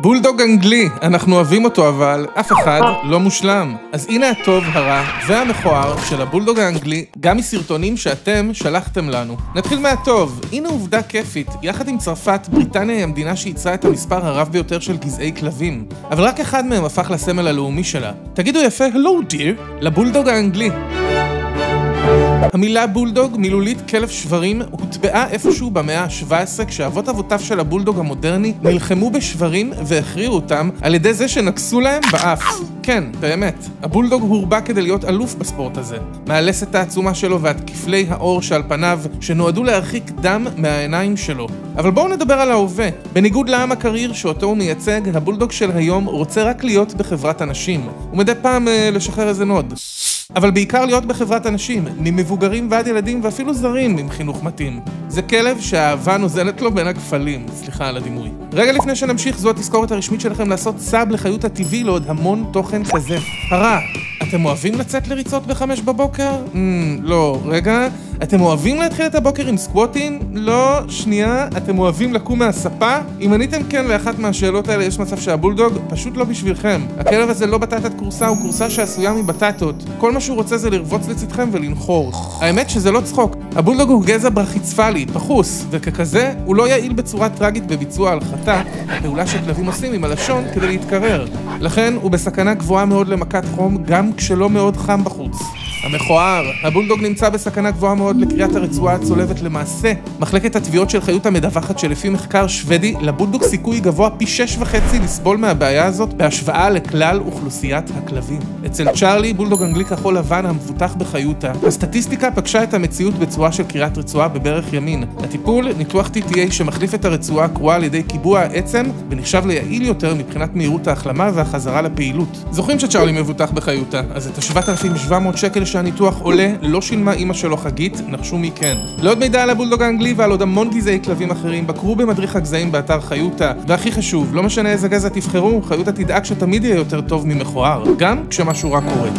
בולדוג אנגלי, אנחנו אוהבים אותו אבל אף אחד לא מושלם. אז הנה הטוב, הרע והמכוער של הבולדוג האנגלי, גם מסרטונים שאתם שלחתם לנו. נתחיל מהטוב, הנה עובדה כיפית, יחד עם צרפת, בריטניה היא המדינה שייצרה את המספר הרב ביותר של גזעי כלבים. אבל רק אחד מהם הפך לסמל הלאומי שלה. תגידו יפה, hello dear, לבולדוג האנגלי. המילה בולדוג, מילולית כלב שברים, הוטבעה איפשהו במאה ה-17 כשאבות אבותיו של הבולדוג המודרני נלחמו בשברים והכריעו אותם על ידי זה שנקסו להם באף. כן, באמת, הבולדוג הורבע כדי להיות אלוף בספורט הזה. מהלסת העצומה שלו ועד כפלי האור שעל פניו שנועדו להרחיק דם מהעיניים שלו. אבל בואו נדבר על ההווה. בניגוד לעם הקריר שאותו הוא מייצג, הבולדוג של היום רוצה רק להיות בחברת אנשים. ומדי פעם לשחרר איזה נוד. אבל בעיקר להיות בחברת אנשים, ממבוגרים ועד ילדים ואפילו זרים עם חינוך מתאים. זה כלב שהאהבה נוזלת לו בין הכפלים, סליחה על הדימוי. רגע לפני שנמשיך, זו התזכורת הרשמית שלכם לעשות סאב לחיות הטבעי לעוד המון תוכן כזה. הרע, אתם אוהבים לצאת לריצות ב-5 בבוקר? לא, רגע. אתם אוהבים להתחיל את הבוקר עם סקווטים? לא, שנייה. אתם אוהבים לקום מהספה? אם עניתם כן לאחת מהשאלות האלה, יש מצב שהבולדוג פשוט לא בשבילכם. הכלב הזה לא בטטת קורסה, הוא קורסה שעשויה מבטטות. כל מה שהוא רוצה זה לרבוץ לצדכם ולנחור. האמת שזה לא צחוק. הבולדוג הוא גזע ברכיצפלי, פחוס, וככזה הוא לא יעיל בצורה טרגית בביצוע הלחתה, הפעולה שכלבים עושים עם הלשון כדי להתקרר. לכן הוא בסכנה גבוהה מאוד למכת חום, גם כשלא מאוד חם בחוץ. המכוער, הבולדוג נמצא בסכנה גבוהה מאוד לקריאת הרצועה הצולבת. למעשה, מחלקת התביעות של חיות המדווחת שלפי מחקר שוודי, לבולדוג סיכוי גבוה פי 6.5 לסבול מהבעיה הזאת בהשוואה לכלל אוכלוסיית הכלבים. אצל צ'ארלי, בולדוג אנגלי כחול לבן המבוטח בחיותה, הסטטיסטיקה פגשה את המציאות בצורה של קריאת רצועה בברך ימין. הטיפול, ניתוח TTA שמחליף את הרצועה הקרועה על ידי קיבוע העצם, ונחשב ליעיל יותר מבחינת מהירות ההחלמה והחזרה לפעילות. זוכרים שצ'ארלי מבוטח בחיותה, אז את ה-7,700 שקל שהניתוח עולה לא שילמה אמא שלו חגית, נחשו מי כן. לעוד מידע על הבולדוג האנגלי ועל עוד המון גזעי כלבים אחרים, בקרו במדריך הגזעים באתר חיותה. והכי חשוב, לא משנה איזה גזע תבחרו, חיותה תדאג שתמיד יהיה יותר טוב ממכוער, גם כשמשהו רע קורה.